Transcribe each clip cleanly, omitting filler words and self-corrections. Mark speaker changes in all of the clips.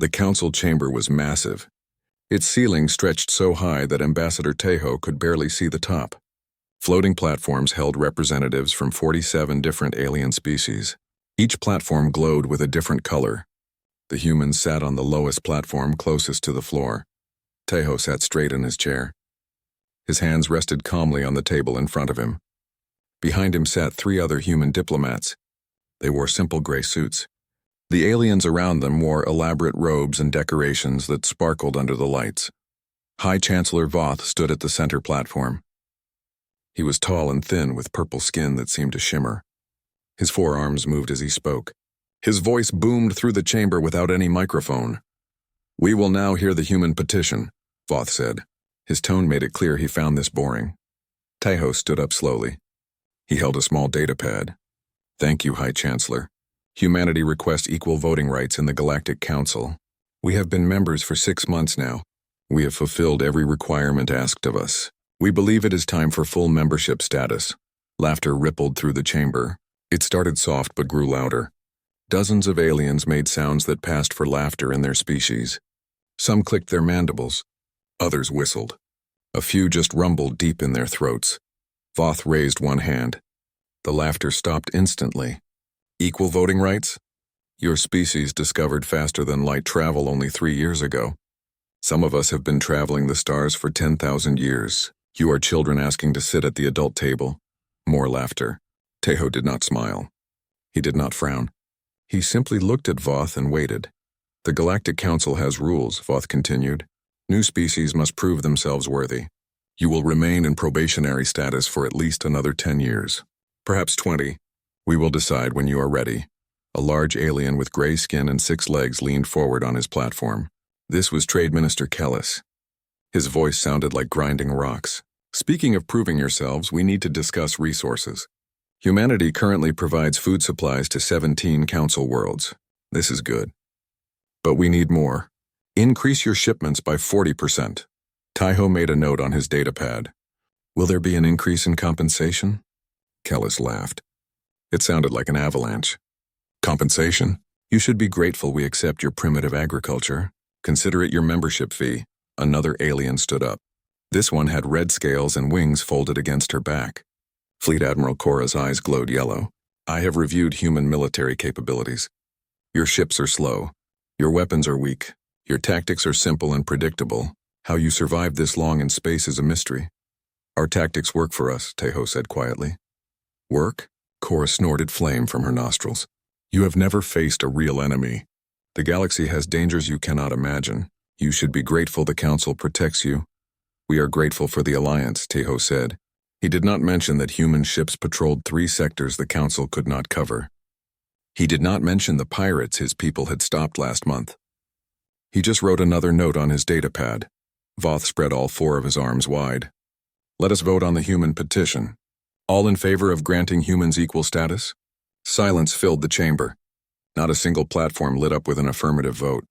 Speaker 1: The council chamber was massive. Its ceiling stretched so high that Ambassador Tejo could barely see the top. Floating platforms held representatives from 47 different alien species. Each platform glowed with a different color. The humans sat on the lowest platform closest to the floor. Tejo sat straight in his chair. His hands rested calmly on the table in front of him. Behind him sat 3 other human diplomats. They wore simple gray suits. The aliens around them wore elaborate robes and decorations that sparkled under the lights. High Chancellor Voth stood at the center platform. He was tall and thin with purple skin that seemed to shimmer. His forearms moved as he spoke. His voice boomed through the chamber without any microphone. "We will now hear the human petition," Voth said. His tone made it clear he found this boring. Tejo stood up slowly. He held a small datapad. "Thank you, High Chancellor. Humanity requests equal voting rights in the Galactic Council. We have been members for 6 months now. We have fulfilled every requirement asked of us. We believe it is time for full membership status." Laughter rippled through the chamber. It started soft but grew louder. Dozens of aliens made sounds that passed for laughter in their species. Some clicked their mandibles. Others whistled. A few just rumbled deep in their throats. Voth raised one hand. The laughter stopped instantly. "Equal voting rights? Your species discovered faster than light travel only 3 years ago. Some of us have been traveling the stars for 10,000 years. You are children asking to sit at the adult table." More laughter. Tejo did not smile. He did not frown. He simply looked at Voth and waited. "The Galactic Council has rules," Voth continued. "New species must prove themselves worthy. You will remain in probationary status for at least another 10 years. Perhaps 20. We will decide when you are ready." A large alien with gray skin and 6 legs leaned forward on his platform. This was Trade Minister Kellis. His voice sounded like grinding rocks. "Speaking of proving yourselves, we need to discuss resources. Humanity currently provides food supplies to 17 council worlds. This is good. But we need more. Increase your shipments by 40%. Tejo made a note on his datapad. "Will there be an increase in compensation?" Kellis laughed. It sounded like an avalanche. "Compensation? You should be grateful we accept your primitive agriculture. Consider it your membership fee." Another alien stood up. This one had red scales and wings folded against her back. Fleet Admiral Cora's eyes glowed yellow. "I have reviewed human military capabilities. Your ships are slow. Your weapons are weak. Your tactics are simple and predictable. How you survived this long in space is a mystery." "Our tactics work for us," Tejo said quietly. "Work?" Cora snorted flame from her nostrils. "You have never faced a real enemy. The galaxy has dangers you cannot imagine. You should be grateful the Council protects you." "We are grateful for the Alliance," Tejo said. He did not mention that human ships patrolled 3 sectors the Council could not cover. He did not mention the pirates his people had stopped last month. He just wrote another note on his datapad. Voth spread all 4 of his arms wide. "Let us vote on the human petition. All in favor of granting humans equal status?" Silence filled the chamber. Not a single platform lit up with an affirmative vote.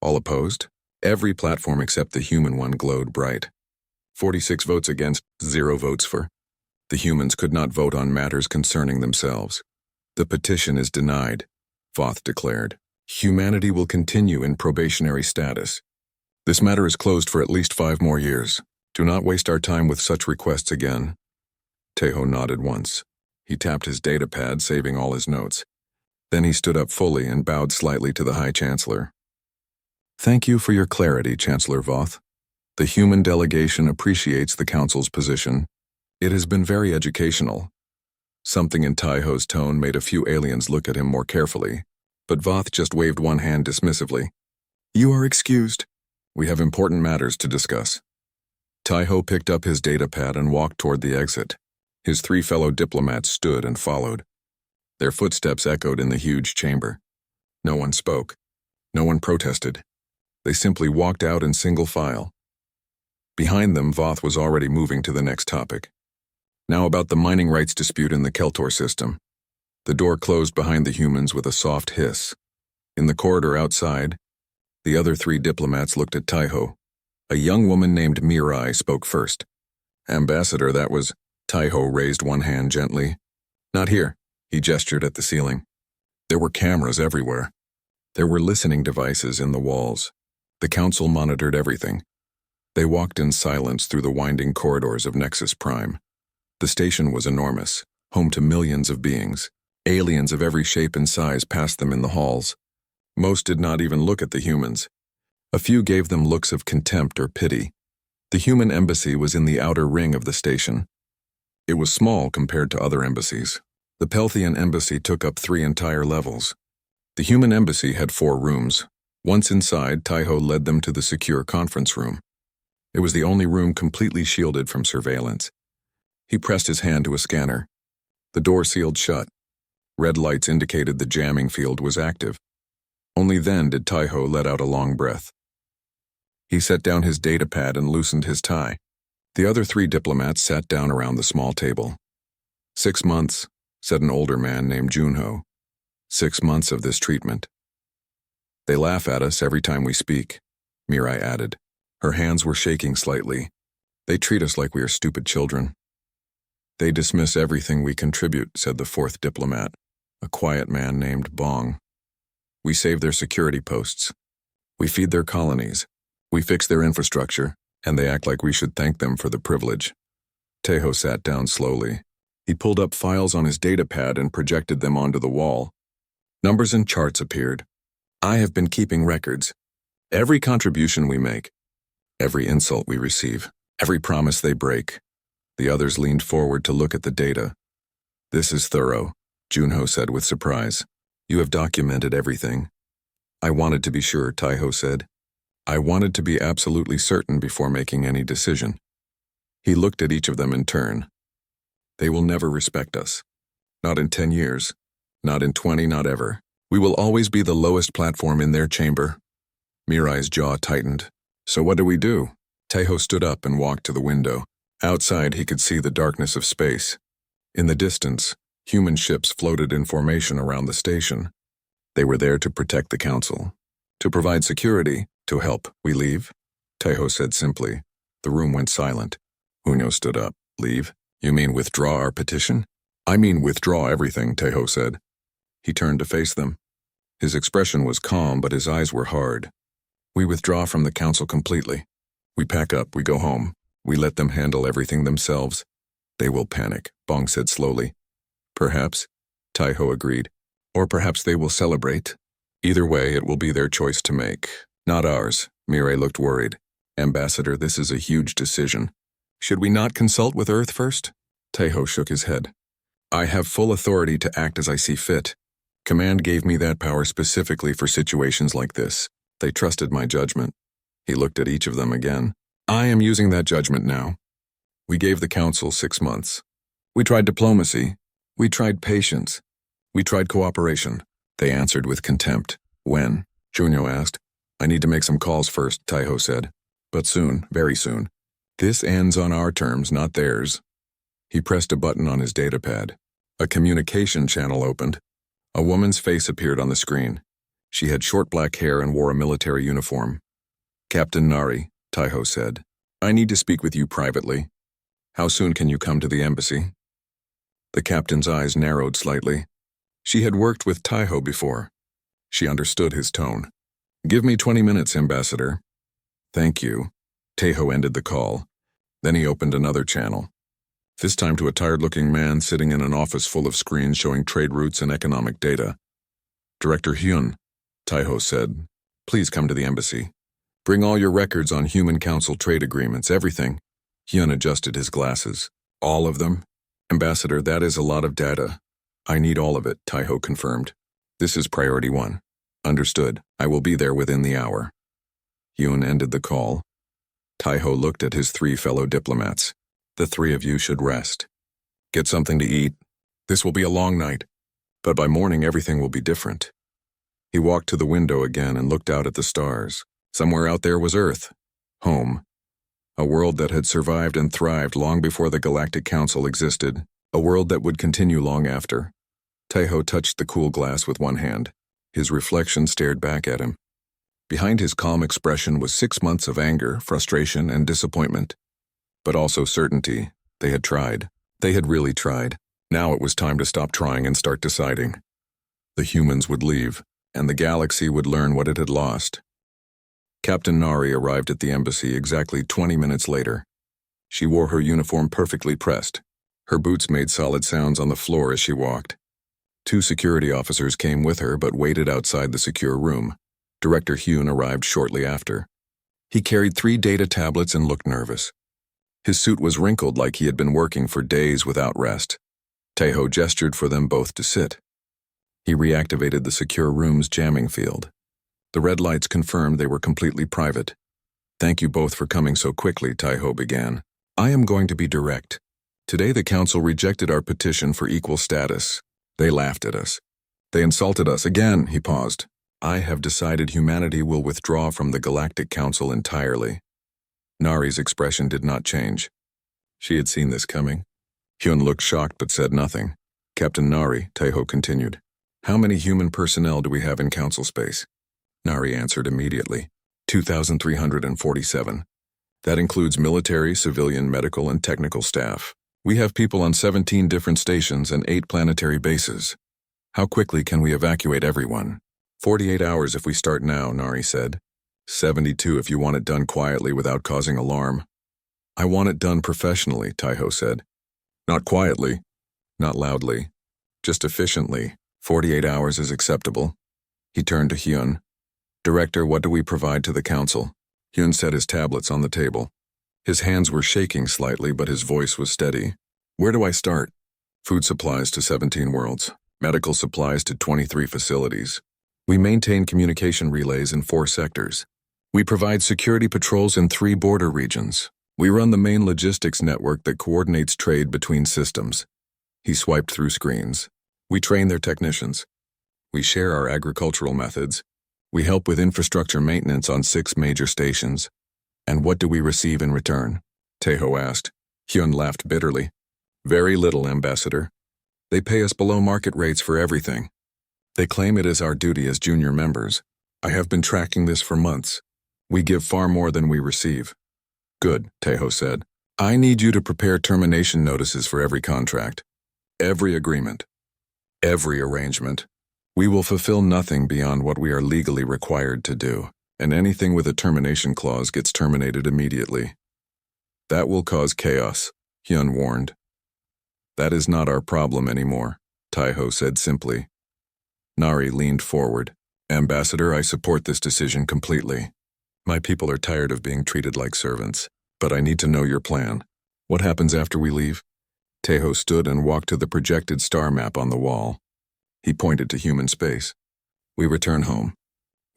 Speaker 1: All opposed? Every platform except the human one glowed bright. 46 votes against, 0 votes for. The humans could not vote on matters concerning themselves. "The petition is denied," Voth declared. "Humanity will continue in probationary status. This matter is closed for at least 5 more years. Do not waste our time with such requests again." Tejo nodded once. He tapped his datapad, saving all his notes. Then he stood up fully and bowed slightly to the High Chancellor. "Thank you for your clarity, Chancellor Voth. The human delegation appreciates the Council's position. It has been very educational." Something in Tejo's tone made a few aliens look at him more carefully, but Voth just waved one hand dismissively. "You are excused. We have important matters to discuss." Tejo picked up his datapad and walked toward the exit. His 3 fellow diplomats stood and followed. Their footsteps echoed in the huge chamber. No one spoke. No one protested. They simply walked out in single file. Behind them, Voth was already moving to the next topic. Now about the mining rights dispute in the Keltor system. The door closed behind the humans with a soft hiss. In the corridor outside, the other 3 diplomats looked at Tejo. A young woman named Mirai spoke first. "Ambassador, that was..." Tejo raised one hand gently. "Not here," he gestured at the ceiling. There were cameras everywhere. There were listening devices in the walls. The council monitored everything. They walked in silence through the winding corridors of Nexus Prime. The station was enormous, home to millions of beings. Aliens of every shape and size passed them in the halls. Most did not even look at the humans. A few gave them looks of contempt or pity. The human embassy was in the outer ring of the station. It was small compared to other embassies. The Pelthian embassy took up 3 entire levels. The human embassy had 4 rooms. Once inside, Taiho led them to the secure conference room. It was the only room completely shielded from surveillance. He pressed his hand to a scanner. The door sealed shut. Red lights indicated the jamming field was active. Only then did Taiho let out a long breath. He set down his datapad and loosened his tie. The other 3 diplomats sat down around the small table. 6 months, said an older man named Junho. 6 months of this treatment. They laugh at us every time we speak, Mirai added. Her hands were shaking slightly. They treat us like we are stupid children. They dismiss everything we contribute, said the 4th diplomat, a quiet man named Bong. We save their security posts. We feed their colonies. We fix their infrastructure, and they act like we should thank them for the privilege. Taiho sat down slowly. He pulled up files on his datapad and projected them onto the wall. Numbers and charts appeared. I have been keeping records. Every contribution we make, every insult we receive, every promise they break. The others leaned forward to look at the data. This is thorough, Junho said with surprise. You have documented everything. I wanted to be sure, Taiho said. I wanted to be absolutely certain before making any decision. He looked at each of them in turn. They will never respect us. Not in 10 years. Not in 20, not ever. We will always be the lowest platform in their chamber. Mirai's jaw tightened. So what do we do? Taiho stood up and walked to the window. Outside, he could see the darkness of space. In the distance, human ships floated in formation around the station. They were there to protect the council. To provide security, to help. We leave? Taiho said simply. The room went silent. Junho stood up. Leave? You mean withdraw our petition? I mean withdraw everything, Taiho said. He turned to face them. His expression was calm, but his eyes were hard. We withdraw from the council completely. We pack up, we go home. We let them handle everything themselves. They will panic, Bong said slowly. Perhaps, Taiho agreed. Or perhaps they will celebrate. Either way, it will be their choice to make. Not ours. Mirai looked worried. Ambassador, this is a huge decision. Should we not consult with Earth first? Taiho shook his head. I have full authority to act as I see fit. Command gave me that power specifically for situations like this. They trusted my judgment. He looked at each of them again. I am using that judgment now. We gave the council 6 months. We tried diplomacy. We tried patience. We tried cooperation. They answered with contempt. When? Junho asked. I need to make some calls first, Taiho said. But soon, very soon. This ends on our terms, not theirs. He pressed a button on his datapad. A communication channel opened. A woman's face appeared on the screen. She had short black hair and wore a military uniform. Captain Nari, Taiho said. I need to speak with you privately. How soon can you come to the embassy? The captain's eyes narrowed slightly. She had worked with Taiho before. She understood his tone. Give me 20 minutes, Ambassador. Thank you. Taiho ended the call. Then he opened another channel. This time to a tired-looking man sitting in an office full of screens showing trade routes and economic data. Director Hyun, Taiho said, please come to the embassy. Bring all your records on Human Council trade agreements, everything. Hyun adjusted his glasses. All of them? Ambassador, that is a lot of data. I need all of it, Taiho confirmed. This is priority 1. Understood. I will be there within the hour. Hyun ended the call. Taiho looked at his 3 fellow diplomats. The 3 of you should rest. Get something to eat. This will be a long night, but by morning everything will be different. He walked to the window again and looked out at the stars. Somewhere out there was Earth. Home. A world that had survived and thrived long before the Galactic Council existed. A world that would continue long after. Taiho touched the cool glass with one hand. His reflection stared back at him. Behind his calm expression was 6 months of anger, frustration, and disappointment. But also certainty. They had tried. They had really tried. Now it was time to stop trying and start deciding. The humans would leave. and the galaxy would learn what it had lost. Captain Nari arrived at the embassy exactly 20 minutes later. She wore her uniform perfectly pressed. Her boots made solid sounds on the floor as she walked. 2 security officers came with her but waited outside the secure room. Director Hyun arrived shortly after. He carried 3 data tablets and looked nervous. His suit was wrinkled like he had been working for days without rest. Taeho gestured for them both to sit. He reactivated the secure room's jamming field. The red lights confirmed they were completely private. "Thank you both for coming so quickly," Taeho began. "I am going to be direct. Today the council rejected our petition for equal status. They laughed at us. They insulted us again," he paused. "I have decided humanity will withdraw from the Galactic Council entirely." Nari's expression did not change. She had seen this coming. Hyun looked shocked but said nothing. "Captain Nari," Taeho continued, "how many human personnel do we have in council space?" Nari answered immediately. 2,347. That includes military, civilian, medical, and technical staff. We have people on 17 different stations and 8 planetary bases. How quickly can we evacuate everyone? 48 hours if we start now, Nari said. 72 if you want it done quietly without causing alarm. I want it done professionally, Taeho said. Not quietly, not loudly, just efficiently. 48 hours is acceptable. He turned to Hyun. Director, what do we provide to the council? Hyun set his tablets on the table. His hands were shaking slightly, but his voice was steady. Where do I start? Food supplies to 17 worlds. Medical supplies to 23 facilities. We maintain communication relays in 4 sectors. We provide security patrols in 3 border regions. We run the main logistics network that coordinates trade between systems. He swiped through screens. We train their technicians. We share our agricultural methods. We help with infrastructure maintenance on 6 major stations. And what do we receive in return? Taeho asked. Hyun laughed bitterly. Very little, Ambassador. They pay us below market rates for everything. They claim it is our duty as junior members. I have been tracking this for months. We give far more than we receive. Good, Taeho said. I need you to prepare termination notices for every contract, every agreement, every arrangement. We will fulfill nothing beyond what we are legally required to do, and anything with a termination clause gets terminated immediately. That will cause chaos, Hyun warned. That is not our problem anymore, Taeho said simply. Nari leaned forward. Ambassador, I support this decision completely. My people are tired of being treated like servants, but I need to know your plan. What happens after we leave? Taeho stood and walked to the projected star map on the wall. He pointed to human space. We return home.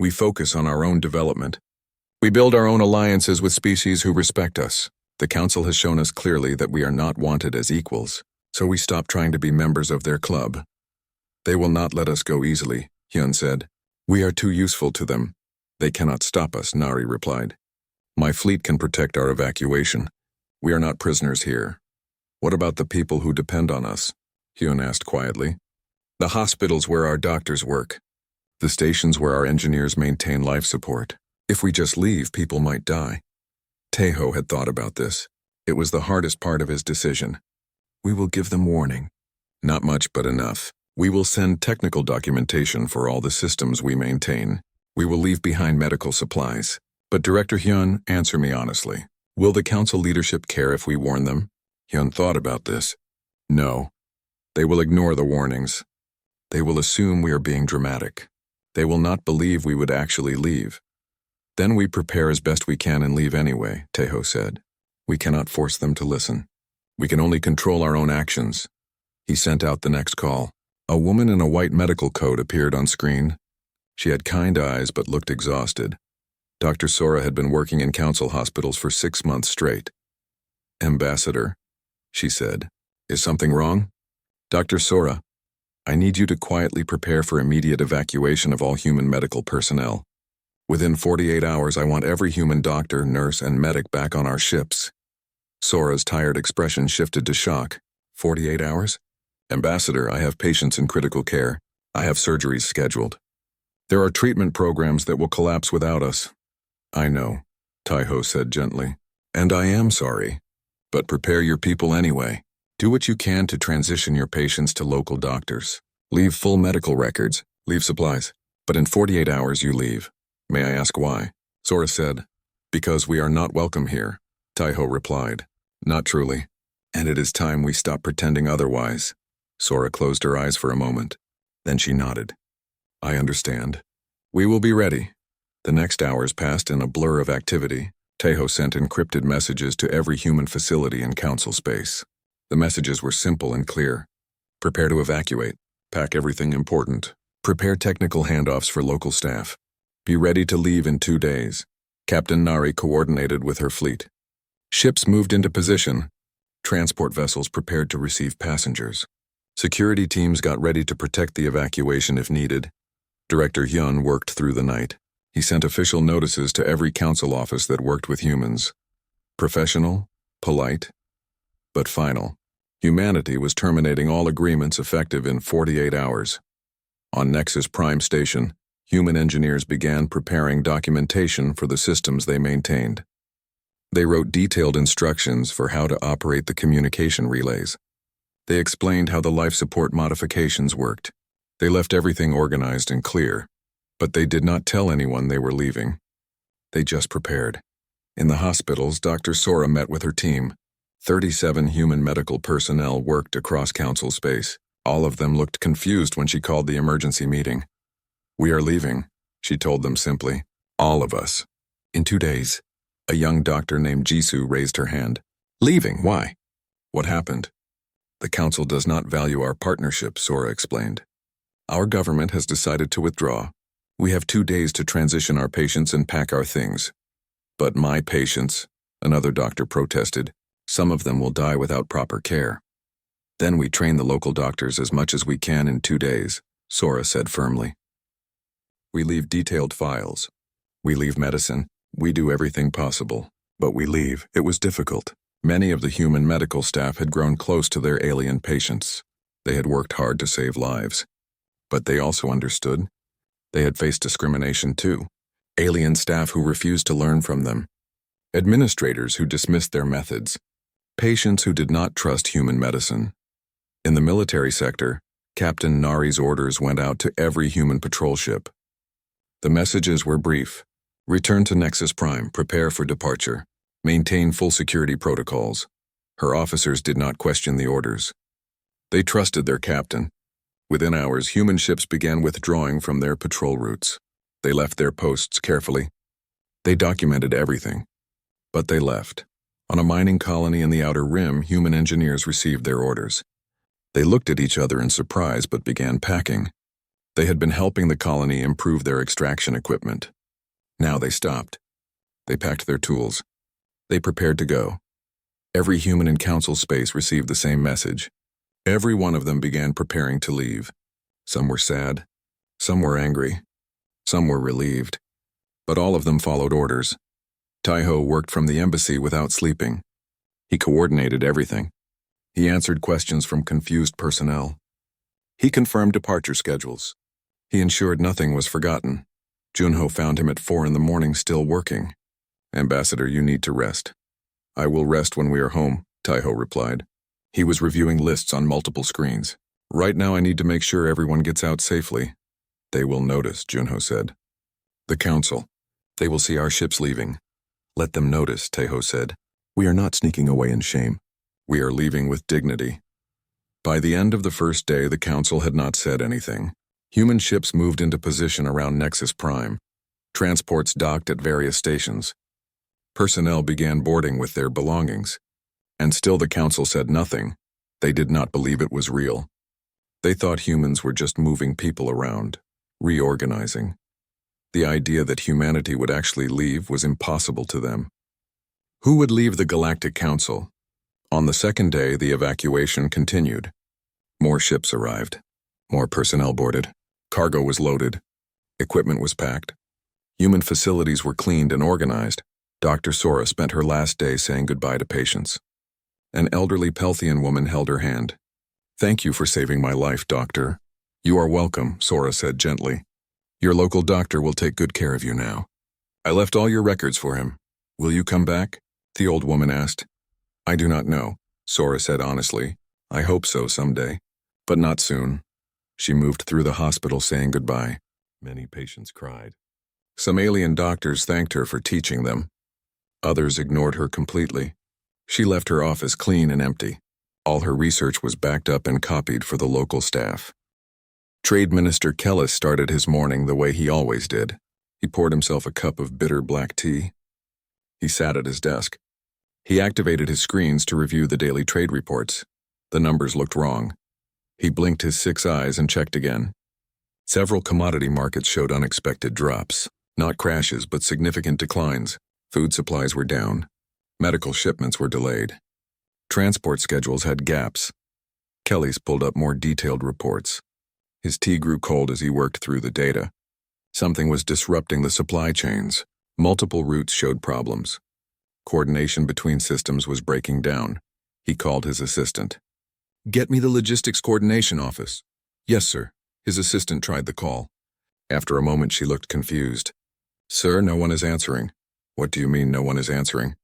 Speaker 1: We focus on our own development. We build our own alliances with species who respect us. The Council has shown us clearly that we are not wanted as equals, so we stop trying to be members of their club. They will not let us go easily, Hyun said. We are too useful to them. They cannot stop us, Nari replied. My fleet can protect our evacuation. We are not prisoners here. What about the people who depend on us? Hyun asked quietly. The hospitals where our doctors work. The stations where our engineers maintain life support. If we just leave, people might die. Taeho had thought about this. It was the hardest part of his decision. We will give them warning. Not much, but enough. We will send technical documentation for all the systems we maintain. We will leave behind medical supplies. But Director Hyun, answer me honestly. Will the council leadership care if we warn them? Hyun thought about this. No. They will ignore the warnings. They will assume we are being dramatic. They will not believe we would actually leave. Then we prepare as best we can and leave anyway, Taeho said. We cannot force them to listen. We can only control our own actions. He sent out the next call. A woman in a white medical coat appeared on screen. She had kind eyes but looked exhausted. Dr. Sora had been working in council hospitals for 6 months straight. Ambassador, she said, is something wrong? Dr. Sora, I need you to quietly prepare for immediate evacuation of all human medical personnel. Within 48 hours, I want every human doctor, nurse, and medic back on our ships. Sora's tired expression shifted to shock. 48 hours? Ambassador, I have patients in critical care. I have surgeries scheduled. There are treatment programs that will collapse without us. I know, Taeho said gently. And I am sorry. But prepare your people anyway. Do what you can to transition your patients to local doctors. Leave full medical records. Leave supplies. But in 48 hours you leave. May I ask why? Sora said. Because we are not welcome here, Taiho replied. Not truly. And it is time we stop pretending otherwise. Sora closed her eyes for a moment. Then she nodded. I understand. We will be ready. The next hours passed in a blur of activity. Taiho sent encrypted messages to every human facility in Council space. The messages were simple and clear. Prepare to evacuate. Pack everything important. Prepare technical handoffs for local staff. Be ready to leave in 2 days. Captain Nari coordinated with her fleet. Ships moved into position. Transport vessels prepared to receive passengers. Security teams got ready to protect the evacuation if needed. Director Hyun worked through the night. He sent official notices to every council office that worked with humans. Professional, polite, but final. Humanity was terminating all agreements effective in 48 hours. On Nexus Prime Station, human engineers began preparing documentation for the systems they maintained. They wrote detailed instructions for how to operate the communication relays. They explained how the life support modifications worked. They left everything organized and clear, but they did not tell anyone they were leaving. They just prepared. In the hospitals, Dr. Sora met with her team. 37 human medical personnel worked across council space. All of them looked confused when she called the emergency meeting. We are leaving, she told them simply. All of us. In 2 days. A young doctor named Jisoo raised her hand. Leaving? Why? What happened? The council does not value our partnership, Sora explained. Our government has decided to withdraw. We have 2 days to transition our patients and pack our things. But my patients, another doctor protested, some of them will die without proper care. Then we train the local doctors as much as we can in 2 days, Sora said firmly. We leave detailed files. We leave medicine. We do everything possible. But we leave. It was difficult. Many of the human medical staff had grown close to their alien patients. They had worked hard to save lives. But they also understood. They had faced discrimination too. Alien staff who refused to learn from them. Administrators who dismissed their methods. Patients who did not trust human medicine. In the military sector, Captain Nari's orders went out to every human patrol ship. The messages were brief. Return to Nexus Prime, prepare for departure. Maintain full security protocols. Her officers did not question the orders. They trusted their captain. Within hours, human ships began withdrawing from their patrol routes. They left their posts carefully. They documented everything. But they left. On a mining colony in the Outer Rim, human engineers received their orders. They looked at each other in surprise but began packing. They had been helping the colony improve their extraction equipment. Now they stopped. They packed their tools. They prepared to go. Every human in council space received the same message. Every one of them began preparing to leave. Some were sad. Some were angry. Some were relieved. But all of them followed orders. Taiho worked from the embassy without sleeping. He coordinated everything. He answered questions from confused personnel. He confirmed departure schedules. He ensured nothing was forgotten. Junho found him at 4 a.m. still working. Ambassador, you need to rest. I will rest when we are home, Taiho replied. He was reviewing lists on multiple screens. Right now I need to make sure everyone gets out safely. They will notice, Junho said. The council. They will see our ships leaving. Let them notice, Taiho said. We are not sneaking away in shame. We are leaving with dignity. By the end of the first day, the council had not said anything. Human ships moved into position around Nexus Prime. Transports docked at various stations. Personnel began boarding with their belongings. And still the council said nothing. They did not believe it was real. They thought humans were just moving people around, reorganizing. The idea that humanity would actually leave was impossible to them. Who would leave the Galactic Council? On the second day, the evacuation continued. More ships arrived. More personnel boarded. Cargo was loaded. Equipment was packed. Human facilities were cleaned and organized. Dr. Sora spent her last day saying goodbye to patients. An elderly Pelthian woman held her hand. Thank you for saving my life, doctor. You are welcome, Sora said gently. Your local doctor will take good care of you now. I left all your records for him. Will you come back? The old woman asked. I do not know, Sora said honestly. I hope so someday, but not soon. She moved through the hospital saying goodbye. Many patients cried. Some alien doctors thanked her for teaching them. Others ignored her completely. She left her office clean and empty. All her research was backed up and copied for the local staff. Trade Minister Kellis started his morning the way he always did. He poured himself a cup of bitter black tea. He sat at his desk. He activated his screens to review the daily trade reports. The numbers looked wrong. He blinked his 6 eyes and checked again. Several commodity markets showed unexpected drops. Not crashes, but significant declines. Food supplies were down. Medical shipments were delayed. Transport schedules had gaps. Kellis pulled up more detailed reports. His tea grew cold as he worked through the data. Something was disrupting the supply chains. Multiple routes showed problems. Coordination between systems was breaking down. He called his assistant. "Get me the logistics coordination office." "Yes, sir." His assistant tried the call. After a moment, she looked confused. "Sir, no one is answering." "What do you mean no one is answering?"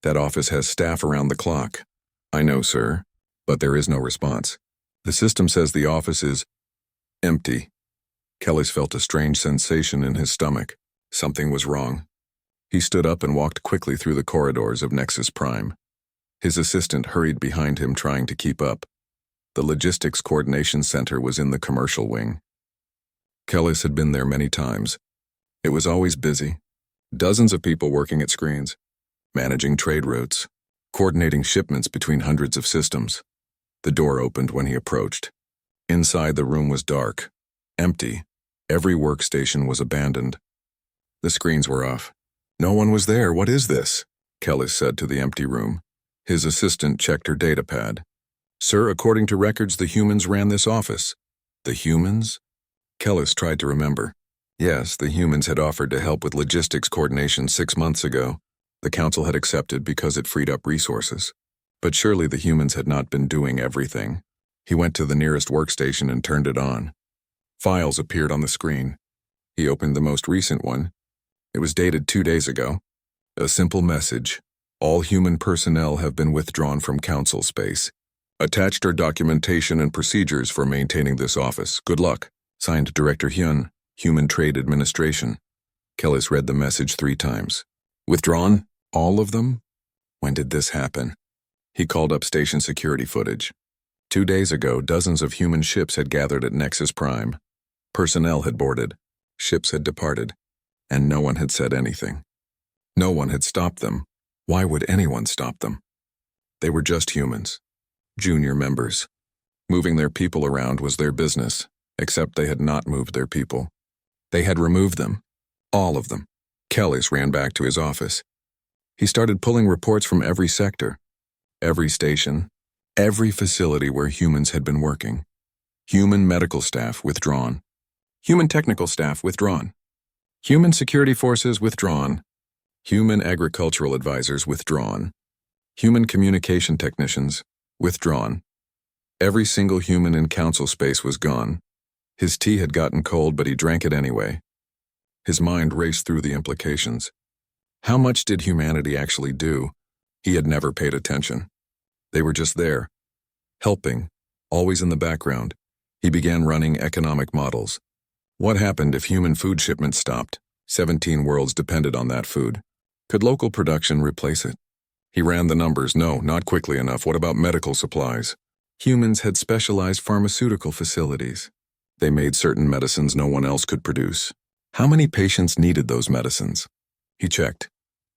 Speaker 1: "That office has staff around the clock." "I know, sir, but there is no response. The system says the office is empty." Kellis felt a strange sensation in his stomach. Something was wrong. He stood up and walked quickly through the corridors of Nexus Prime. His assistant hurried behind him, trying to keep up. The Logistics Coordination Center was in the commercial wing. Kellis had been there many times. It was always busy. Dozens of people working at screens, managing trade routes, coordinating shipments between hundreds of systems. The door opened when he approached. Inside, the room was dark, empty. Every workstation was abandoned. The screens were off. "No one was there. What is this?" Kellis said to the empty room. His assistant checked her data pad. "Sir, according to records, the humans ran this office." "The humans?" Kellis tried to remember. Yes, the humans had offered to help with logistics coordination 6 months ago. The council had accepted because it freed up resources. But surely the humans had not been doing everything. He went to the nearest workstation and turned it on. Files appeared on the screen. He opened the most recent one. It was dated 2 days ago. A simple message. "All human personnel have been withdrawn from council space. Attached are documentation and procedures for maintaining this office. Good luck." Signed Director Hyun, Human Trade Administration. Kellis read the message 3 times. "Withdrawn? All of them? When did this happen?" He called up station security footage. 2 days ago, dozens of human ships had gathered at Nexus Prime. Personnel had boarded. Ships had departed. And no one had said anything. No one had stopped them. Why would anyone stop them? They were just humans. Junior members. Moving their people around was their business, except they had not moved their people. They had removed them. All of them. Kellis ran back to his office. He started pulling reports from every sector, every station, every facility where humans had been working. Human medical staff withdrawn. Human technical staff withdrawn. Human security forces withdrawn. Human agricultural advisors withdrawn. Human communication technicians withdrawn. Every single human in council space was gone. His tea had gotten cold, but he drank it anyway. His mind raced through the implications. How much did humanity actually do? He had never paid attention. They were just there, helping, always in the background. He began running economic models. What happened if human food shipments stopped? 17 worlds depended on that food. Could local production replace it? He ran the numbers. No, not quickly enough. What about medical supplies? Humans had specialized pharmaceutical facilities. They made certain medicines no one else could produce. How many patients needed those medicines? He checked.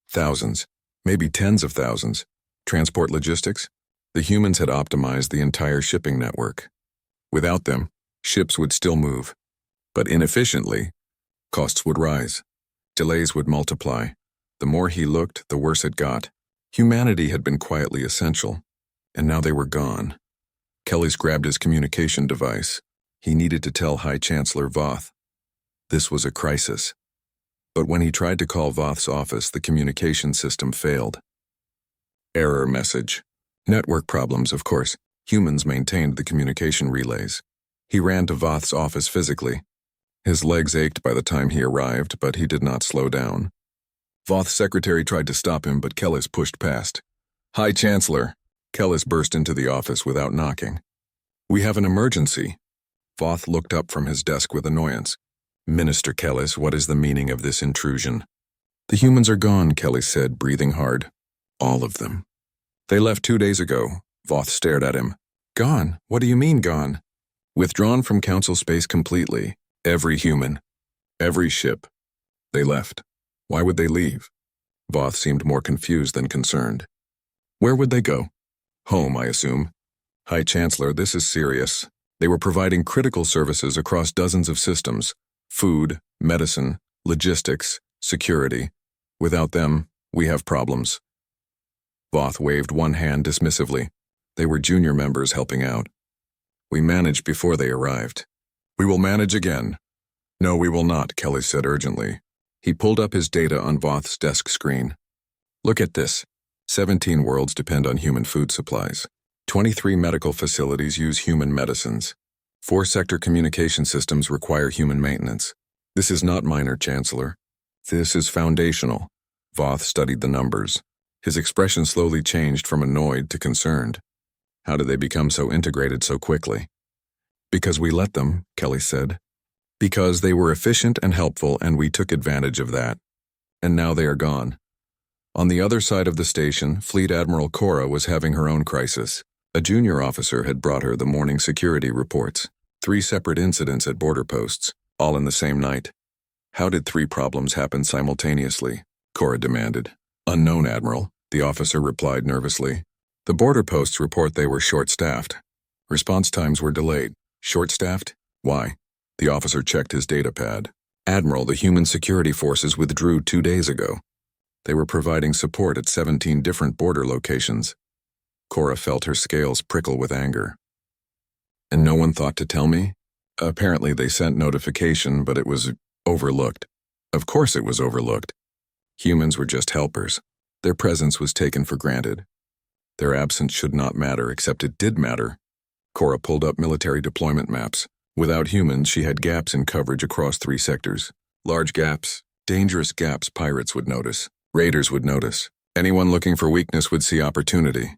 Speaker 1: Thousands, maybe tens of thousands. Transport logistics? The humans had optimized the entire shipping network. Without them, ships would still move. But inefficiently, costs would rise. Delays would multiply. The more he looked, the worse it got. Humanity had been quietly essential, and now they were gone. Kellis grabbed his communication device. He needed to tell High Chancellor Voth. This was a crisis. But when he tried to call Voth's office, the communication system failed. Error message. Network problems, of course. Humans maintained the communication relays. He ran to Voth's office physically. His legs ached by the time he arrived, but he did not slow down. Voth's secretary tried to stop him, but Kellis pushed past. High Chancellor. Kellis burst into the office without knocking. We have an emergency. Voth looked up from his desk with annoyance. Minister Kellis, what is the meaning of this intrusion? The humans are gone, Kelly said, breathing hard. All of them. They left 2 days ago. Voth stared at him. Gone? What do you mean gone? Withdrawn from Council space completely. Every human. Every ship. They left. Why would they leave? Voth seemed more confused than concerned. Where would they go? Home, I assume. High Chancellor, this is serious. They were providing critical services across dozens of systems. Food, medicine, logistics, security. Without them, we have problems. Voth waved one hand dismissively. They were junior members helping out. We managed before they arrived. We will manage again. No, we will not, Kelly said urgently. He pulled up his data on Voth's desk screen. Look at this. 17 worlds depend on human food supplies. 23 medical facilities use human medicines. 4 sector communication systems require human maintenance. This is not minor, Chancellor. This is foundational. Voth studied the numbers. His expression slowly changed from annoyed to concerned. How did they become so integrated so quickly? Because we let them, Kelly said. Because they were efficient and helpful, and we took advantage of that. And now they are gone. On the other side of the station, Fleet Admiral Cora was having her own crisis. A junior officer had brought her the morning security reports. 3 separate incidents at border posts, all in the same night. How did 3 problems happen simultaneously? Cora demanded. Unknown, Admiral, the officer replied nervously. The border posts report they were short-staffed. Response times were delayed. Short-staffed? Why? The officer checked his data pad. Admiral, the human security forces withdrew 2 days ago. They were providing support at 17 different border locations. Cora felt her scales prickle with anger. And no one thought to tell me? Apparently they sent notification, but it was overlooked. Of course it was overlooked. Humans were just helpers. Their presence was taken for granted. Their absence should not matter, except it did matter. Cora pulled up military deployment maps. Without humans, she had gaps in coverage across 3 sectors. Large gaps, dangerous gaps pirates would notice. Raiders would notice. Anyone looking for weakness would see opportunity.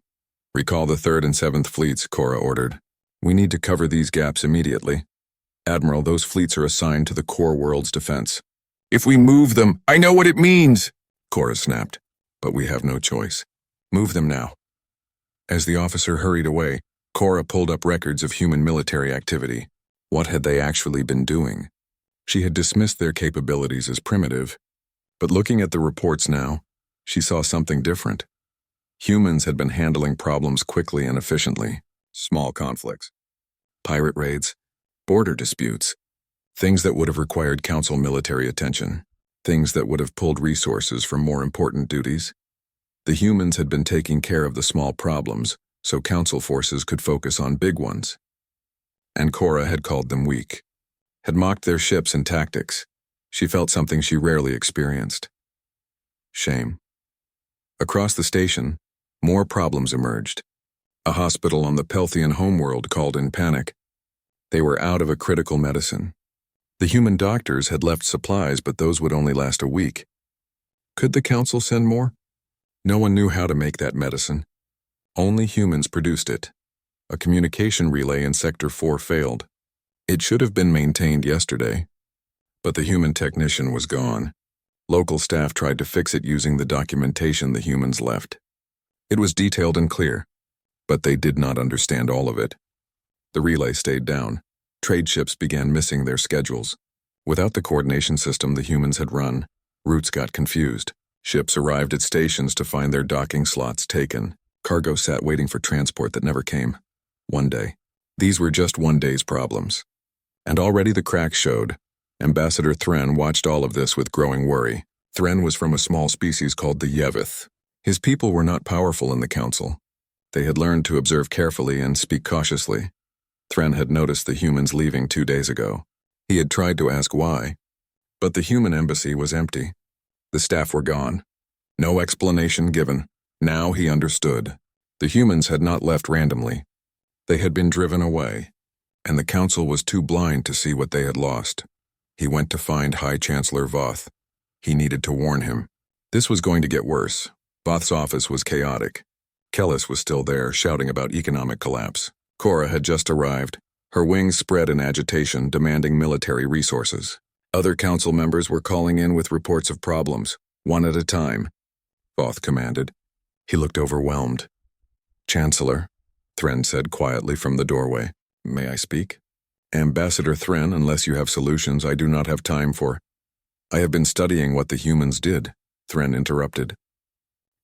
Speaker 1: Recall the 3rd and 7th fleets, Cora ordered. We need to cover these gaps immediately. Admiral, those fleets are assigned to the core world's defense. If we move them, I know what it means, Cora snapped. But we have no choice. Move them now. As the officer hurried away, Cora pulled up records of human military activity. What had they actually been doing? She had dismissed their capabilities as primitive, but looking at the reports now, she saw something different. Humans had been handling problems quickly and efficiently. Small conflicts, pirate raids, border disputes, things that would have required Council military attention, things that would have pulled resources from more important duties. The humans had been taking care of the small problems, so Council forces could focus on big ones. And Cora had called them weak, had mocked their ships and tactics. She felt something she rarely experienced. Shame. Across the station, more problems emerged. A hospital on the Pelthian homeworld called in panic. They were out of a critical medicine. The human doctors had left supplies, but those would only last a week. Could the Council send more? No one knew how to make that medicine. Only humans produced it. A communication relay in Sector 4 failed. It should have been maintained yesterday, but the human technician was gone. Local staff tried to fix it using the documentation the humans left. It was detailed and clear, but they did not understand all of it. The relay stayed down. Trade ships began missing their schedules. Without the coordination system the humans had run, routes got confused. Ships arrived at stations to find their docking slots taken. Cargo sat waiting for transport that never came. One day. These were just one day's problems. And already the cracks showed. Ambassador Thren watched all of this with growing worry. Thren was from a small species called the Yevith. His people were not powerful in the Council. They had learned to observe carefully and speak cautiously. Thren had noticed the humans leaving 2 days ago. He had tried to ask why, but the human embassy was empty. The staff were gone. No explanation given. Now he understood. The humans had not left randomly. They had been driven away, and the Council was too blind to see what they had lost. He went to find High Chancellor Voth. He needed to warn him. This was going to get worse. Voth's office was chaotic. Kellis was still there, shouting about economic collapse. Cora had just arrived, her wings spread in agitation, demanding military resources. Other council members were calling in with reports of problems, one at a time. Voth commanded. He looked overwhelmed. Chancellor, Thren said quietly from the doorway. May I speak? Ambassador Thren, unless you have solutions I do not have time for. I have been studying what the humans did, Thren interrupted.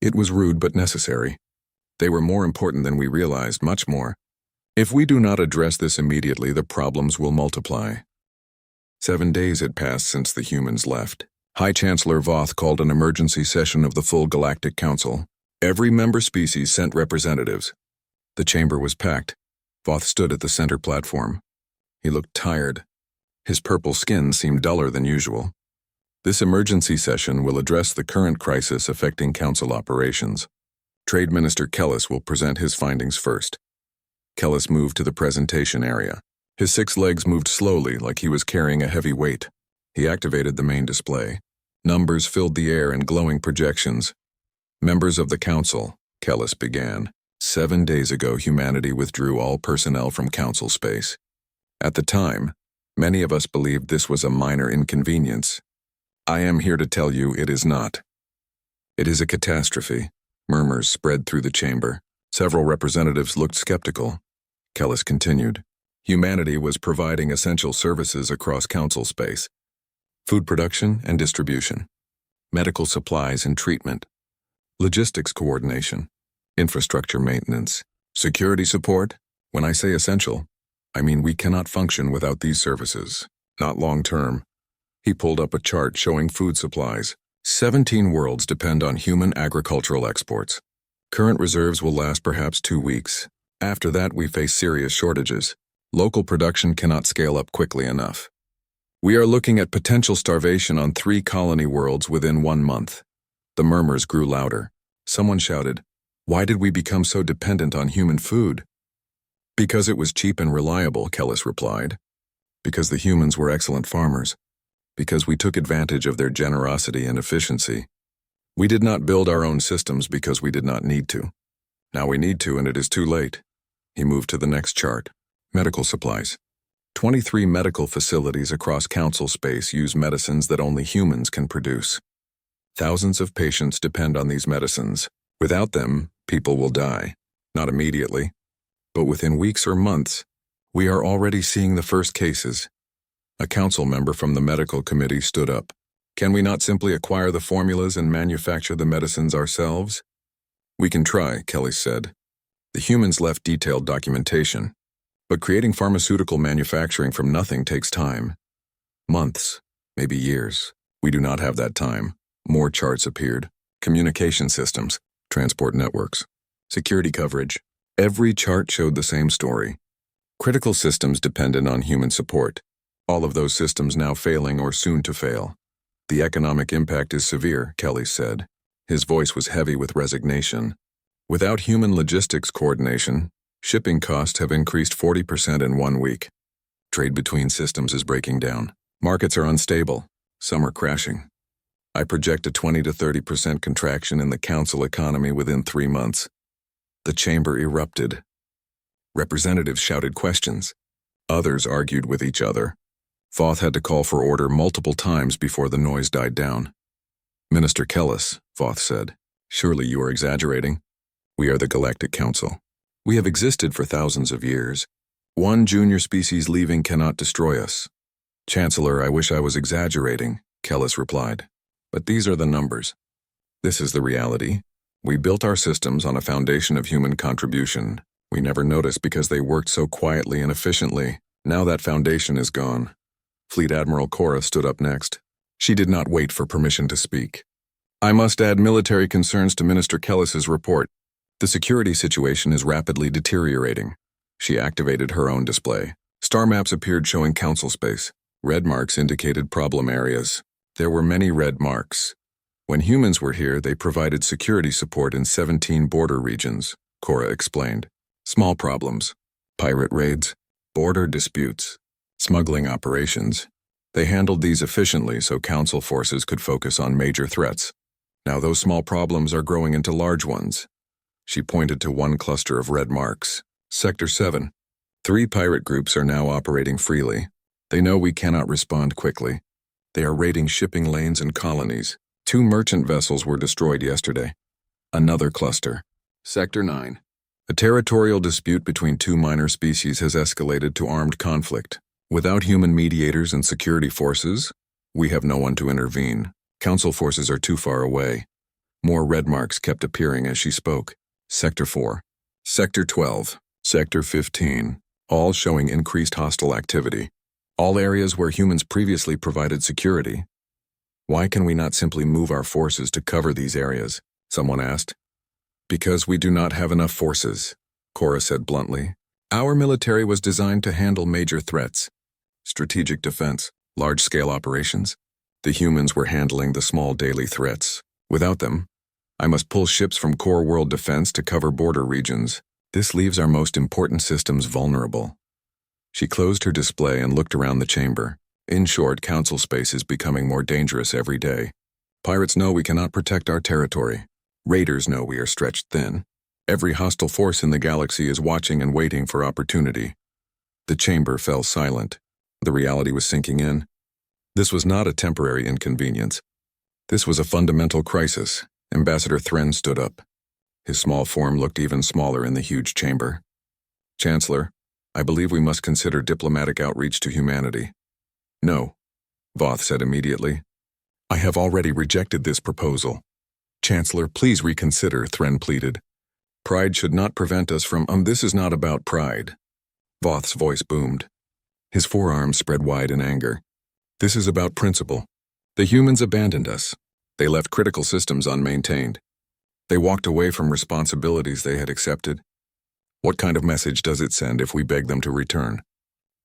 Speaker 1: It was rude but necessary. They were more important than we realized, much more. If we do not address this immediately, the problems will multiply. 7 days had passed since the humans left. High Chancellor Voth called an emergency session of the full Galactic Council. Every member species sent representatives. The chamber was packed. Voth stood at the center platform. He looked tired. His purple skin seemed duller than usual. This emergency session will address the current crisis affecting Council operations. Trade Minister Kellis will present his findings first. Kellis moved to the presentation area. His 6 legs moved slowly, like he was carrying a heavy weight. He activated the main display. Numbers filled the air in glowing projections. Members of the Council, Kellis began. 7 days ago, humanity withdrew all personnel from Council space. At the time, many of us believed this was a minor inconvenience. I am here to tell you it is not. It is a catastrophe. Murmurs spread through the chamber. Several representatives looked skeptical. Kellis continued. Humanity was providing essential services across Council space. Food production and distribution. Medical supplies and treatment. Logistics coordination. Infrastructure maintenance. Security support. When I say essential, I mean we cannot function without these services. Not long term. He pulled up a chart showing food supplies. 17 worlds depend on human agricultural exports. Current reserves will last perhaps 2 weeks. After that, we face serious shortages. Local production cannot scale up quickly enough. We are looking at potential starvation on 3 colony worlds within 1 month. The murmurs grew louder. Someone shouted, "Why did we become so dependent on human food?" Because it was cheap and reliable, Kellis replied. Because the humans were excellent farmers. Because we took advantage of their generosity and efficiency. We did not build our own systems because we did not need to. Now we need to, and it is too late. He moved to the next chart. Medical supplies. 23 medical facilities across Council space use medicines that only humans can produce. Thousands of patients depend on these medicines. Without them, people will die. Not immediately, but within weeks or months. We are already seeing the first cases. A council member from the medical committee stood up. Can we not simply acquire the formulas and manufacture the medicines ourselves? We can try, Kelly said. The humans left detailed documentation. But creating pharmaceutical manufacturing from nothing takes time. Months, maybe years. We do not have that time. More charts appeared. Communication systems, transport networks, security coverage. Every chart showed the same story. Critical systems dependent on human support. All of those systems now failing or soon to fail. The economic impact is severe, Kelly said. His voice was heavy with resignation. Without human logistics coordination, shipping costs have increased 40% in 1 week. Trade between systems is breaking down. Markets are unstable. Some are crashing. I project a 20 to 30% contraction in the council economy within 3 months. The chamber erupted. Representatives shouted questions. Others argued with each other. Voth had to call for order multiple times before the noise died down. Minister Kellis, Voth said, surely you are exaggerating. We are the Galactic Council. We have existed for thousands of years. One junior species leaving cannot destroy us. Chancellor, I wish I was exaggerating, Kellis replied. But these are the numbers. This is the reality. We built our systems on a foundation of human contribution. We never noticed because they worked so quietly and efficiently. Now that foundation is gone. Fleet Admiral Cora stood up next. She did not wait for permission to speak. I must add military concerns to Minister Kellis's report. The security situation is rapidly deteriorating. She activated her own display. Star maps appeared showing council space. Red marks indicated problem areas. There were many red marks. When humans were here, they provided security support in 17 border regions, Cora explained. Small problems. Pirate raids. Border disputes. Smuggling operations. They handled these efficiently so council forces could focus on major threats. Now those small problems are growing into large ones. She pointed to one cluster of red marks. Sector 7. 3 pirate groups are now operating freely. They know we cannot respond quickly. They are raiding shipping lanes and colonies. 2 merchant vessels were destroyed yesterday. Another cluster. Sector 9. A territorial dispute between 2 minor species has escalated to armed conflict. Without human mediators and security forces, we have no one to intervene. Council forces are too far away. More red marks kept appearing as she spoke. Sector 4. Sector 12. Sector 15. All showing increased hostile activity. All areas where humans previously provided security. Why can we not simply move our forces to cover these areas? Someone asked. Because we do not have enough forces, Cora said bluntly. Our military was designed to handle major threats. Strategic defense, large-scale operations. The humans were handling the small daily threats. Without them, I must pull ships from core world defense to cover border regions. This leaves our most important systems vulnerable. She closed her display and looked around the chamber. In short, council space is becoming more dangerous every day. Pirates know we cannot protect our territory. Raiders know we are stretched thin. Every hostile force in the galaxy is watching and waiting for opportunity. The chamber fell silent. The reality was sinking in. This was not a temporary inconvenience. This was a fundamental crisis. Ambassador Thren stood up. His small form looked even smaller in the huge chamber. Chancellor, I believe we must consider diplomatic outreach to humanity. No, Voth said immediately. I have already rejected this proposal. Chancellor, please reconsider, Thren pleaded. Pride should not prevent us from, this is not about pride. Voth's voice boomed. His forearms spread wide in anger. This is about principle. The humans abandoned us. They left critical systems unmaintained. They walked away from responsibilities they had accepted. What kind of message does it send if we beg them to return?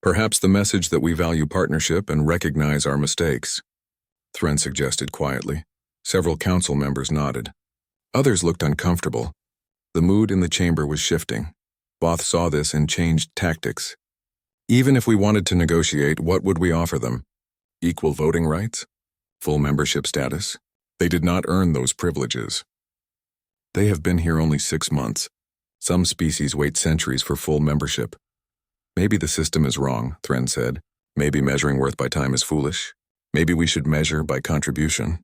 Speaker 1: Perhaps the message that we value partnership and recognize our mistakes, Thren suggested quietly. Several council members nodded. Others looked uncomfortable. The mood in the chamber was shifting. Voth saw this and changed tactics. Even if we wanted to negotiate, what would we offer them? Equal voting rights? Full membership status? They did not earn those privileges. They have been here only 6 months. Some species wait centuries for full membership. Maybe the system is wrong, Thren said. Maybe measuring worth by time is foolish. Maybe we should measure by contribution.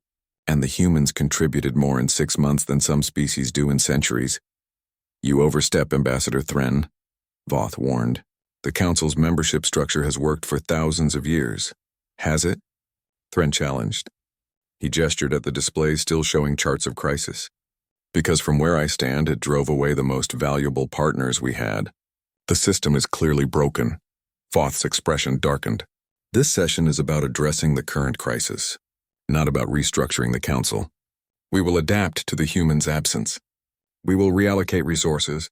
Speaker 1: And the humans contributed more in 6 months than some species do in centuries. You overstep, Ambassador Thren, Voth warned. The Council's membership structure has worked for thousands of years. Has it? Thren challenged. He gestured at the displays still showing charts of crisis. Because from where I stand, it drove away the most valuable partners we had. The system is clearly broken. Voth's expression darkened. This session is about addressing the current crisis, not about restructuring the Council. We will adapt to the humans' absence. We will reallocate resources.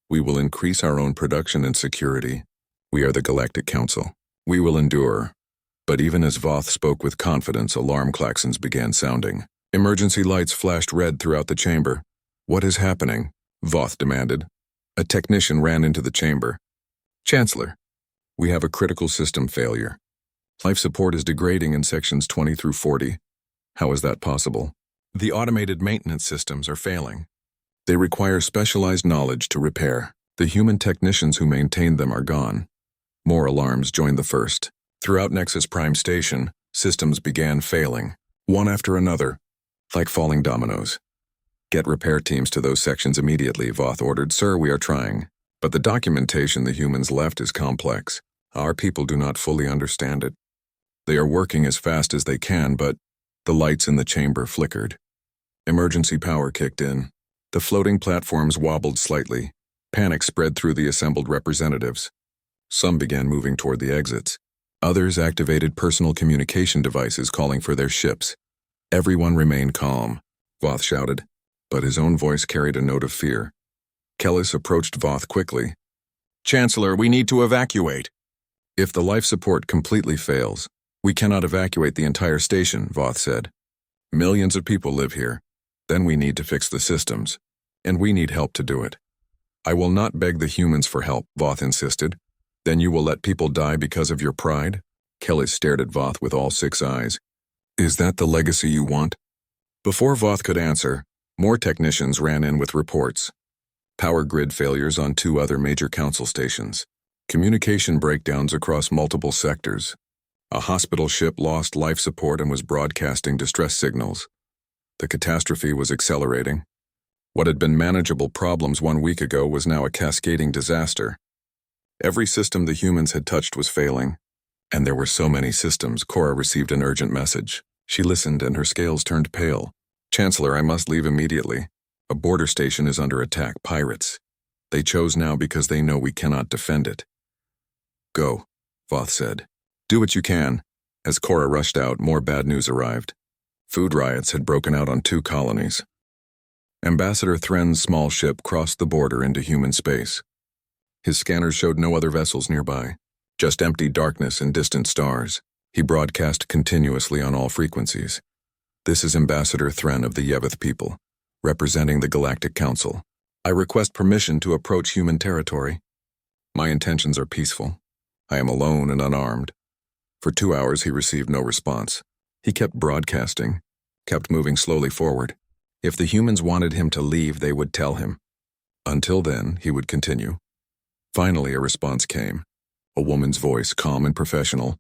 Speaker 1: We will increase our own production and security. We are the Galactic Council. We will endure. But even as Voth spoke with confidence, alarm klaxons began sounding. Emergency lights flashed red throughout the chamber. What is happening? Voth demanded. A technician ran into the chamber. Chancellor, we have a critical system failure. Life support is degrading in sections 20 through 40. How is that possible? The automated maintenance systems are failing. They require specialized knowledge to repair. The human technicians who maintained them are gone. More alarms joined the first. Throughout Nexus Prime Station, systems began failing, one after another, like falling dominoes. Get repair teams to those sections immediately, Voth ordered. Sir, we are trying. But the documentation the humans left is complex. Our people do not fully understand it. They are working as fast as they can, but the lights in the chamber flickered. Emergency power kicked in. The floating platforms wobbled slightly. Panic spread through the assembled representatives. Some began moving toward the exits. Others activated personal communication devices calling for their ships. Everyone remained calm, Voth shouted, but his own voice carried a note of fear. Kellis approached Voth quickly. Chancellor, we need to evacuate. If the life support completely fails, we cannot evacuate the entire station, Voth said. Millions of people live here. Then we need to fix the systems, and we need help to do it. I will not beg the humans for help, Voth insisted. Then you will let people die because of your pride? Kellis stared at Voth with all 6 eyes. Is that the legacy you want? Before Voth could answer, more technicians ran in with reports. Power grid failures on 2 other major council stations. Communication breakdowns across multiple sectors. A hospital ship lost life support and was broadcasting distress signals. The catastrophe was accelerating. What had been manageable problems 1 week ago was now a cascading disaster. Every system the humans had touched was failing. And there were so many systems. Cora received an urgent message. She listened and her scales turned pale. Chancellor, I must leave immediately. A border station is under attack. Pirates. They chose now because they know we cannot defend it. Go, Voth said. Do what you can. As Cora rushed out, more bad news arrived. Food riots had broken out on 2 colonies. Ambassador Thren's small ship crossed the border into human space. His scanners showed no other vessels nearby, just empty darkness and distant stars. He broadcast continuously on all frequencies. This is Ambassador Thren of the Yeveth people, representing the Galactic Council. I request permission to approach human territory. My intentions are peaceful. I am alone and unarmed. For 2 hours he received no response. He kept broadcasting, kept moving slowly forward. If the humans wanted him to leave, they would tell him. Until then, he would continue. Finally, a response came. A woman's voice, calm and professional.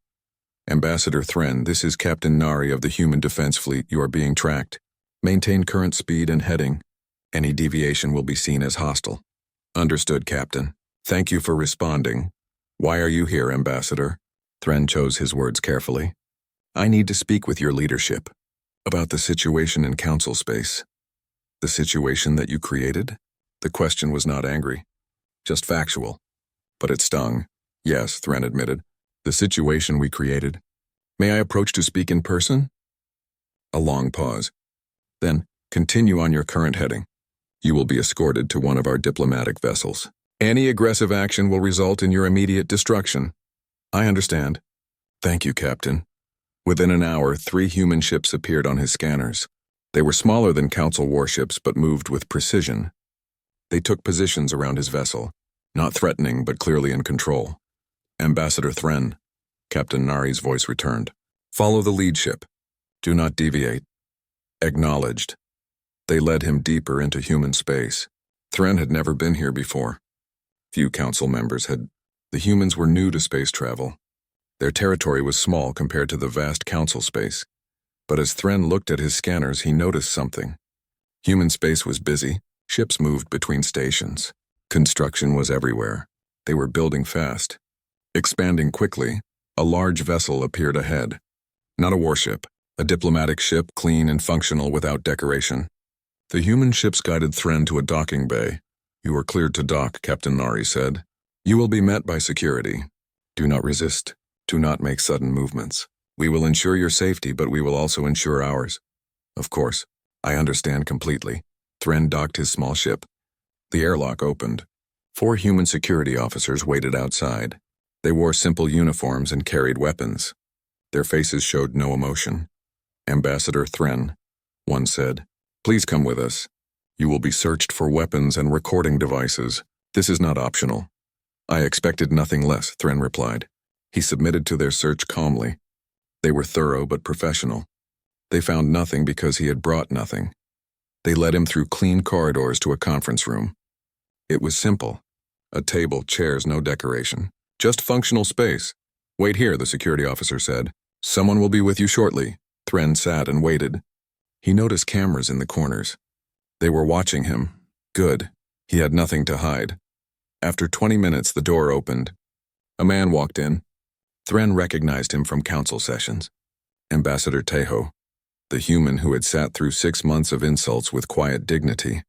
Speaker 1: Ambassador Thren, this is Captain Nari of the Human Defense Fleet. You are being tracked. Maintain current speed and heading. Any deviation will be seen as hostile. Understood, Captain. Thank you for responding. Why are you here, Ambassador? Thren chose his words carefully. I need to speak with your leadership about the situation in Council space. The situation that you created? The question was not angry, just factual. But it stung. Yes, Thren admitted. The situation we created. May I approach to speak in person? A long pause. Then, continue on your current heading. You will be escorted to one of our diplomatic vessels. Any aggressive action will result in your immediate destruction. I understand. Thank you, Captain. Within an hour, 3 human ships appeared on his scanners. They were smaller than Council warships, but moved with precision. They took positions around his vessel, not threatening, but clearly in control. Ambassador Thren, Captain Nari's voice returned. Follow the lead ship. Do not deviate. Acknowledged. They led him deeper into human space. Thren had never been here before. Few Council members had. The humans were new to space travel. Their territory was small compared to the vast Council space. But as Thren looked at his scanners, he noticed something. Human space was busy. Ships moved between stations. Construction was everywhere. They were building fast. Expanding quickly, a large vessel appeared ahead. Not a warship, a diplomatic ship, clean and functional without decoration. The human ships guided Thren to a docking bay. You are cleared to dock, Captain Nari said. You will be met by security. Do not resist. Do not make sudden movements. We will ensure your safety, but we will also ensure ours. Of course, I understand completely. Thren docked his small ship. The airlock opened. 4 human security officers waited outside. They wore simple uniforms and carried weapons. Their faces showed no emotion. Ambassador Thren, one said, please come with us. You will be searched for weapons and recording devices. This is not optional. I expected nothing less, Thren replied. He submitted to their search calmly. They were thorough but professional. They found nothing because he had brought nothing. They led him through clean corridors to a conference room. It was simple. A table, chairs, no decoration. Just functional space. Wait here, the security officer said. Someone will be with you shortly. Thren sat and waited. He noticed cameras in the corners. They were watching him. Good. He had nothing to hide. After 20 minutes, the door opened. A man walked in. Thren recognized him from council sessions. Ambassador Teho, the human who had sat through 6 months of insults with quiet dignity.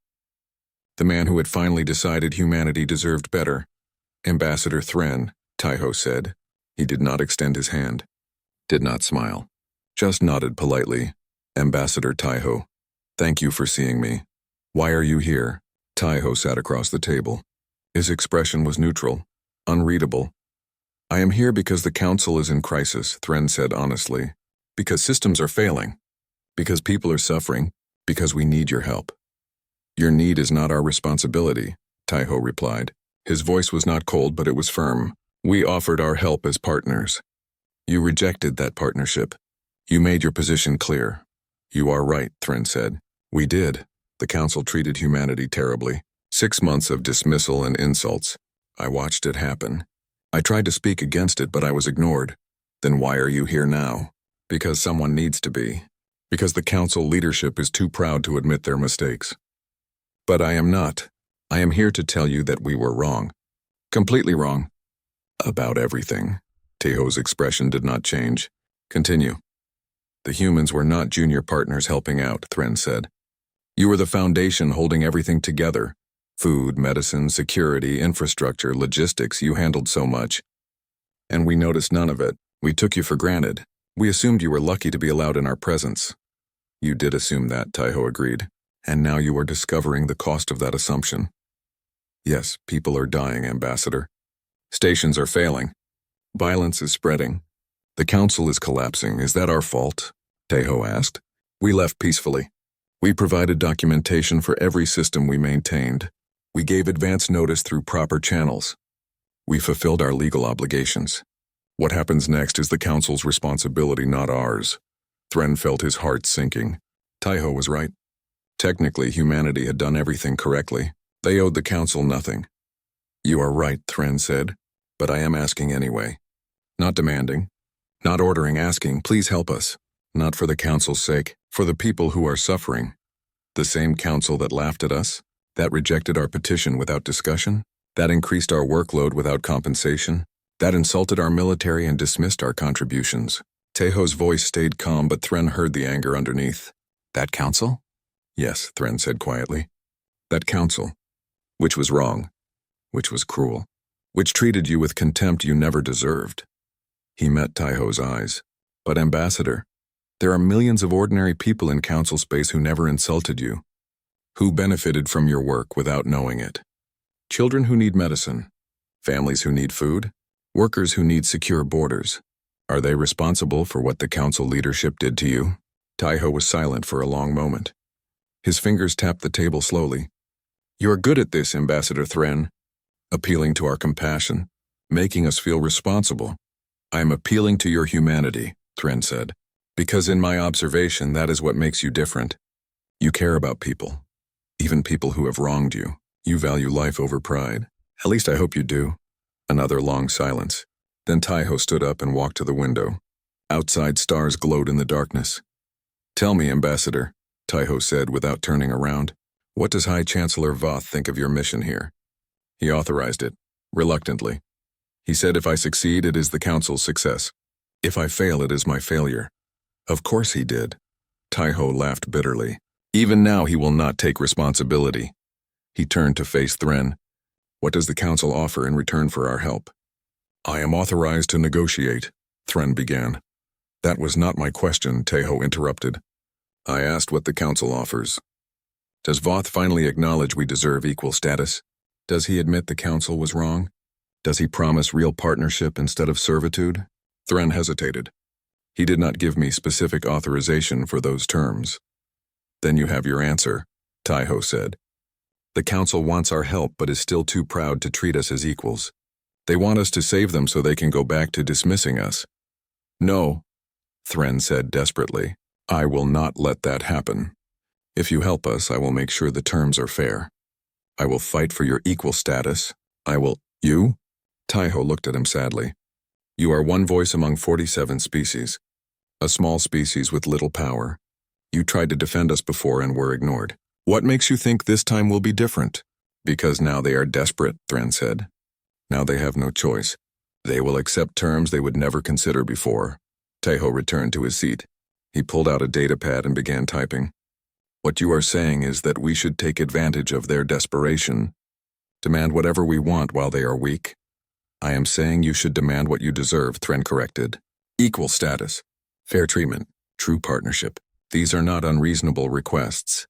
Speaker 1: The man who had finally decided humanity deserved better. Ambassador Thren, Teho said. He did not extend his hand. Did not smile. Just nodded politely. Ambassador Teho, thank you for seeing me. Why are you here? Teho sat across the table. His expression was neutral, unreadable. I am here because the council is in crisis, Thren said honestly. Because systems are failing. Because people are suffering. Because we need your help. Your need is not our responsibility, Teho replied. His voice was not cold, but it was firm. We offered our help as partners. You rejected that partnership. You made your position clear. You are right, Thren said. We did. The council treated humanity terribly. 6 months of dismissal and insults. I watched it happen. I tried to speak against it, but I was ignored. Then why are you here now? Because someone needs to be. Because the council leadership is too proud to admit their mistakes. But I am not. I am here to tell you that we were wrong. Completely wrong. About everything. Teho's expression did not change. Continue. The humans were not junior partners helping out, Thren said. You were the foundation holding everything together. Food, medicine, security, infrastructure, logistics, you handled so much. And we noticed none of it. We took you for granted. We assumed you were lucky to be allowed in our presence. You did assume that, Taiho agreed. And now you are discovering the cost of that assumption. Yes, people are dying, Ambassador. Stations are failing. Violence is spreading. The council is collapsing. Is that our fault? Taiho asked. We left peacefully. We provided documentation for every system we maintained. We gave advance notice through proper channels. We fulfilled our legal obligations. What happens next is the council's responsibility, not ours. Thren felt his heart sinking. Taiho was right. Technically, humanity had done everything correctly. They owed the council nothing. You are right, Thren said, but I am asking anyway. Not demanding, not ordering, asking, please help us. Not for the council's sake, for the people who are suffering. The same council that laughed at us, that rejected our petition without discussion, that increased our workload without compensation, that insulted our military and dismissed our contributions. Teho's voice stayed calm, but Thren heard the anger underneath. That council? Yes, Thren said quietly. That council. Which was wrong. Which was cruel. Which treated you with contempt you never deserved. He met Taiho's eyes. But Ambassador, there are millions of ordinary people in council space who never insulted you. Who benefited from your work without knowing it. Children who need medicine. Families who need food. Workers who need secure borders. Are they responsible for what the council leadership did to you? Taiho was silent for a long moment. His fingers tapped the table slowly. You're good at this, Ambassador Thren. Appealing to our compassion. Making us feel responsible. I am appealing to your humanity, Thren said. Because in my observation, that is what makes you different. You care about people. Even people who have wronged you. You value life over pride. At least I hope you do. Another long silence. Then Taiho stood up and walked to the window. Outside stars glowed in the darkness. Tell me, Ambassador, Taiho said without turning around. What does High Chancellor Voth think of your mission here? He authorized it, reluctantly. He said if I succeed, it is the council's success. If I fail, it is my failure. Of course he did. Taiho laughed bitterly. Even now he will not take responsibility. He turned to face Thren. What does the council offer in return for our help? I am authorized to negotiate, Thren began. That was not my question, Taiho interrupted. I asked what the council offers. Does Voth finally acknowledge we deserve equal status? Does he admit the council was wrong? Does he promise real partnership instead of servitude? Thren hesitated. He did not give me specific authorization for those terms. Then you have your answer, Taiho said. The council wants our help but is still too proud to treat us as equals. They want us to save them so they can go back to dismissing us. No, Thren said desperately. I will not let that happen. If you help us, I will make sure the terms are fair. I will fight for your equal status. You? Taiho looked at him sadly. You are one voice among 47 species. A small species with little power. You tried to defend us before and were ignored. What makes you think this time will be different? Because now they are desperate, Thren said. Now they have no choice. They will accept terms they would never consider before. Taiho returned to his seat. He pulled out a datapad and began typing. What you are saying is that we should take advantage of their desperation. Demand whatever we want while they are weak. I am saying you should demand what you deserve, Thren corrected. Equal status. Fair treatment. True partnership. These are not unreasonable requests.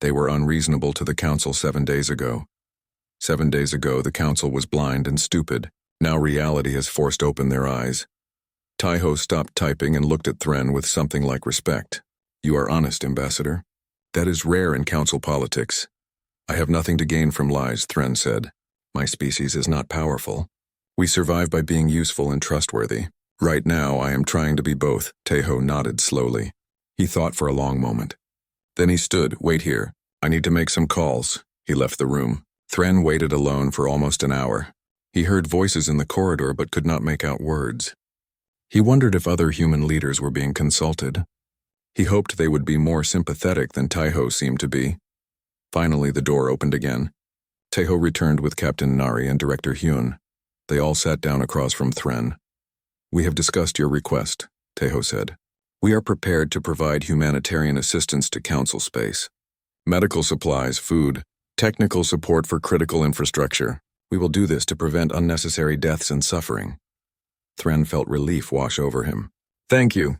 Speaker 1: They were unreasonable to the council 7 days ago. 7 days ago, the council was blind and stupid. Now reality has forced open their eyes. Taiho stopped typing and looked at Thren with something like respect. You are honest, Ambassador. That is rare in council politics. I have nothing to gain from lies, Thren said. My species is not powerful. We survive by being useful and trustworthy. Right now, I am trying to be both. Taiho nodded slowly. He thought for a long moment. Then he stood. Wait here. I need to make some calls. He left the room. Thren waited alone for almost an hour. He heard voices in the corridor but could not make out words. He wondered if other human leaders were being consulted. He hoped they would be more sympathetic than Taiho seemed to be. Finally, the door opened again. Taiho returned with Captain Nari and Director Hyun. They all sat down across from Thren. "We have discussed your request," Taiho said. "We are prepared to provide humanitarian assistance to Council Space. Medical supplies, food, technical support for critical infrastructure. We will do this to prevent unnecessary deaths and suffering." Thren felt relief wash over him. "Thank you.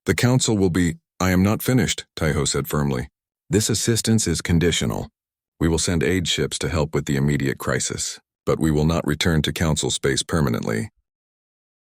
Speaker 1: The Council will be—" "I am not finished," Taiho said firmly. "This assistance is conditional. We will send aid ships to help with the immediate crisis, but we will not return to Council Space permanently.